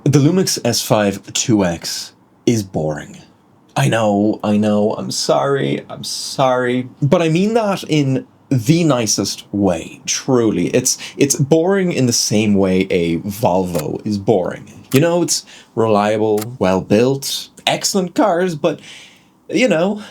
The Lumix S5 2X is boring. I know, I'm sorry, but I mean that in the nicest way, truly. It's boring in the same way a Volvo is boring. You know, it's reliable, well-built, excellent cars, but, you know,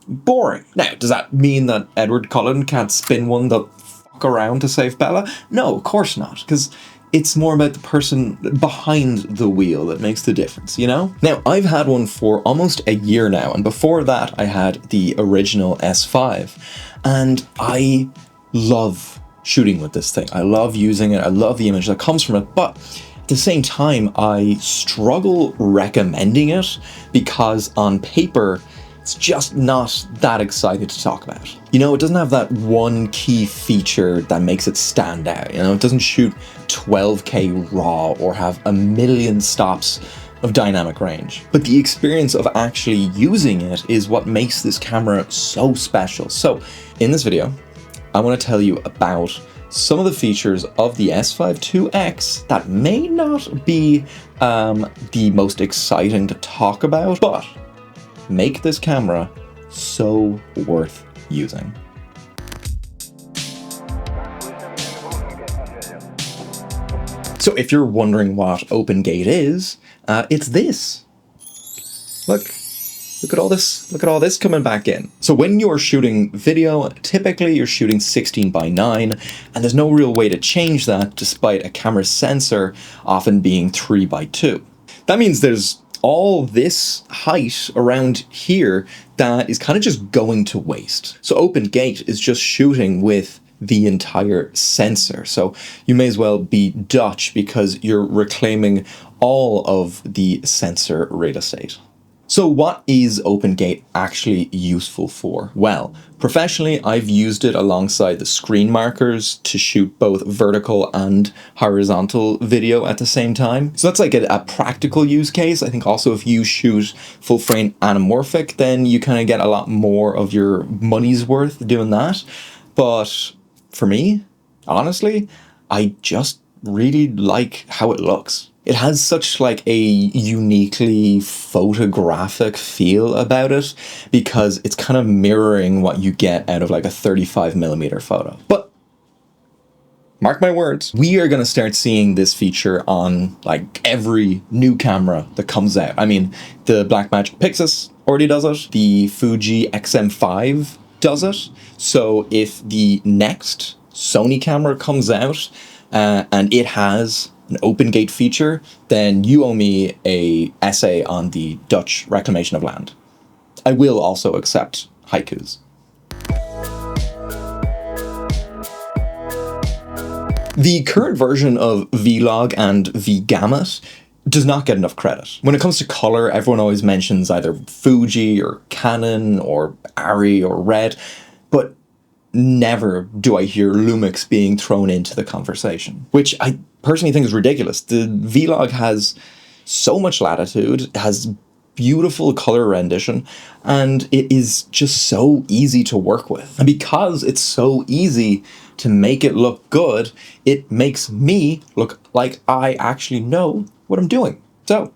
boring. Now, does that mean that Edward Cullen can't spin one the fuck around to save Bella? No, of course not, because it's more about the person behind the wheel that makes the difference, you know? Now, I've had one for almost a year now, and before that I had the original S5, and I love shooting with this thing. I love using it, I love the image that comes from it, but at the same time, I struggle recommending it because on paper, it's just not that exciting to talk about. You know, it doesn't have that one key feature that makes it stand out. You know, it doesn't shoot 12K RAW or have a million stops of dynamic range. But the experience of actually using it is what makes this camera so special. So in this video, I want to tell you about some of the features of the S5 2X that may not be the most exciting to talk about, but make this camera so worth using. So if you're wondering what OpenGate is, it's this. Look at all this coming back in. So when you're shooting video, typically you're shooting 16:9, and there's no real way to change that despite a camera sensor often being 3:2. That means there's all this height around here that is kind of just going to waste. So OpenGate is just shooting with the entire sensor. So you may as well be Dutch because you're reclaiming all of the sensor real estate. So what is OpenGate actually useful for? Well, professionally, I've used it alongside the screen markers to shoot both vertical and horizontal video at the same time. So that's like a practical use case. I think also if you shoot full frame anamorphic, then you kind of get a lot more of your money's worth doing that. But for me, honestly, I just really like how it looks. It has such like a uniquely photographic feel about it because it's kind of mirroring what you get out of like a 35mm photo. But mark my words, we are going to start seeing this feature on like every new camera that comes out. I mean, the Blackmagic Pixis already does it. The Fuji XM5 does it. So if the next Sony camera comes out and it has an OpenGate feature, then you owe me an essay on the Dutch reclamation of land. I will also accept haikus. The current version of Vlog and V-Gamut does not get enough credit. When it comes to color, everyone always mentions either Fuji or Canon or Arri or Red, but never do I hear Lumix being thrown into the conversation, which I personally think is ridiculous. The Vlog has so much latitude, has beautiful color rendition, and it is just so easy to work with. And because it's so easy to make it look good, it makes me look like I actually know what I'm doing. So,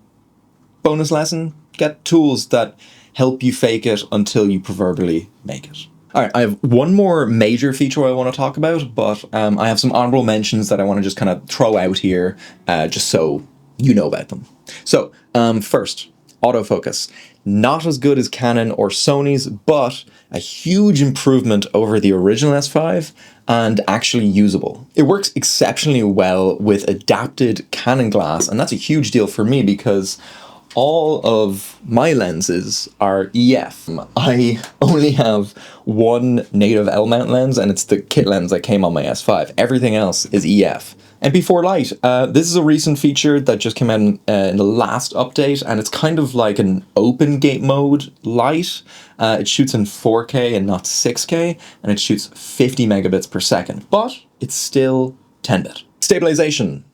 bonus lesson, get tools that help you fake it until you proverbially make it. All right, I have one more major feature I want to talk about, but I have some honorable mentions that I want to just kind of throw out here, just so you know about them. So, first, autofocus. Not as good as Canon or Sony's, but a huge improvement over the original S5 and actually usable. It works exceptionally well with adapted Canon glass, and that's a huge deal for me because all of my lenses are EF. I only have one native L-mount lens, and it's the kit lens that came on my S5. Everything else is EF. And before light, this is a recent feature that just came out in the last update, and it's kind of like an OpenGate mode light. It shoots in 4K and not 6K, and it shoots 50 megabits per second, but it's still 10-bit. Stabilization.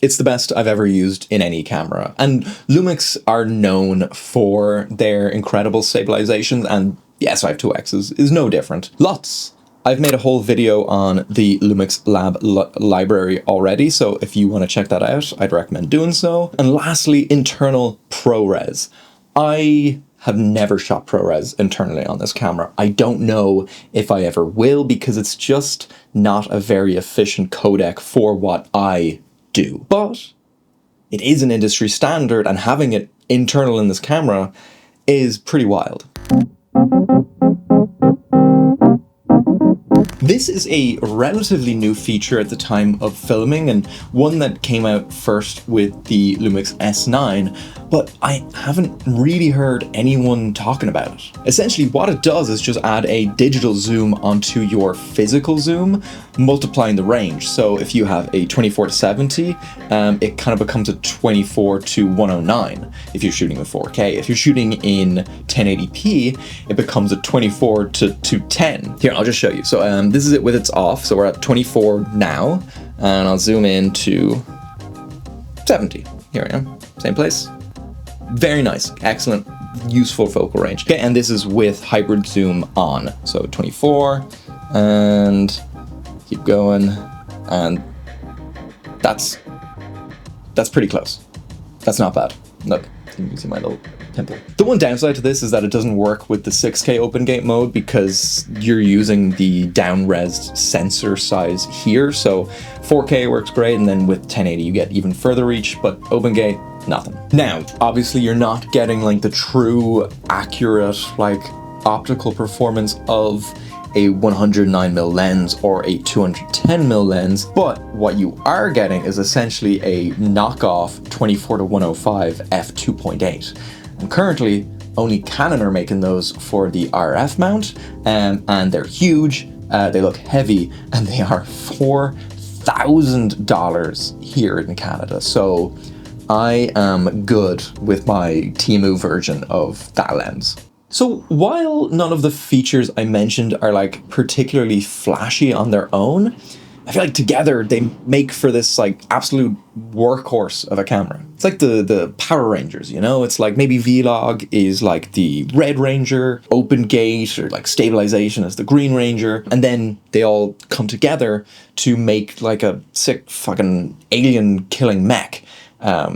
It's the best I've ever used in any camera. And Lumix are known for their incredible stabilization, and the S5 2X is no different. Lots I've made a whole video on the Lumix Lab library already, so if you want to check that out, I'd recommend doing so. And lastly, internal ProRes. I have never shot ProRes internally on this camera. I don't know if I ever will, because it's just not a very efficient codec for what I do. But it is an industry standard, and having it internal in this camera is pretty wild. This is a relatively new feature at the time of filming, and one that came out first with the Lumix S9, but I haven't really heard anyone talking about it. Essentially, what it does is just add a digital zoom onto your physical zoom, multiplying the range. So if you have a 24-70, it kind of becomes a 24-109 if you're shooting in 4K. If you're shooting in 1080p, it becomes a 24-10. Here, I'll just show you. So this is it with its off. So we're at 24 now, and I'll zoom in to 70. Here I am, same place. Very nice, excellent, useful focal range. Okay, and this is with hybrid zoom on. So 24, and keep going, and that's pretty close. That's not bad. Look, you can see my little pimple. The one downside to this is that it doesn't work with the 6K open gate mode, because you're using the down-resed sensor size here. So 4K works great, and then with 1080 you get even further reach, but open gate, nothing. Now, obviously you're not getting like the true accurate like optical performance of a 109mm lens or a 210mm lens, but what you are getting is essentially a knockoff 24-105 f2.8. And currently, only Canon are making those for the RF mount, and they're huge, they look heavy, and they are $4,000 here in Canada. So I am good with my Temu version of that lens. So while none of the features I mentioned are like particularly flashy on their own, I feel like together they make for this like absolute workhorse of a camera. It's like the Power Rangers, you know? It's like maybe Vlog is like the Red Ranger, Open Gate or like Stabilization is the Green Ranger, and then they all come together to make like a sick fucking alien killing mech. I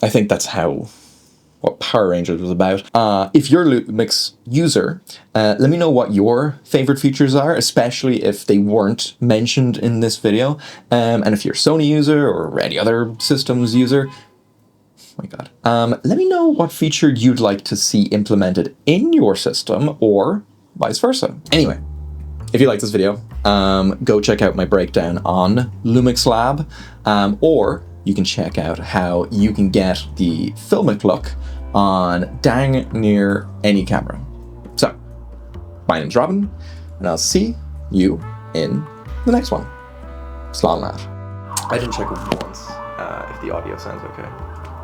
think that's what Power Rangers was about. If you're a Lumix user, let me know what your favorite features are, especially if they weren't mentioned in this video. And if you're a Sony user or any other systems user, oh my god, let me know what feature you'd like to see implemented in your system or vice versa. Anyway, if you like this video, go check out my breakdown on Lumix Lab, or you can check out how you can get the filmic look on dang near any camera. So, my name's Robin, and I'll see you in the next one. Slán leat. I didn't check once if the audio sounds okay.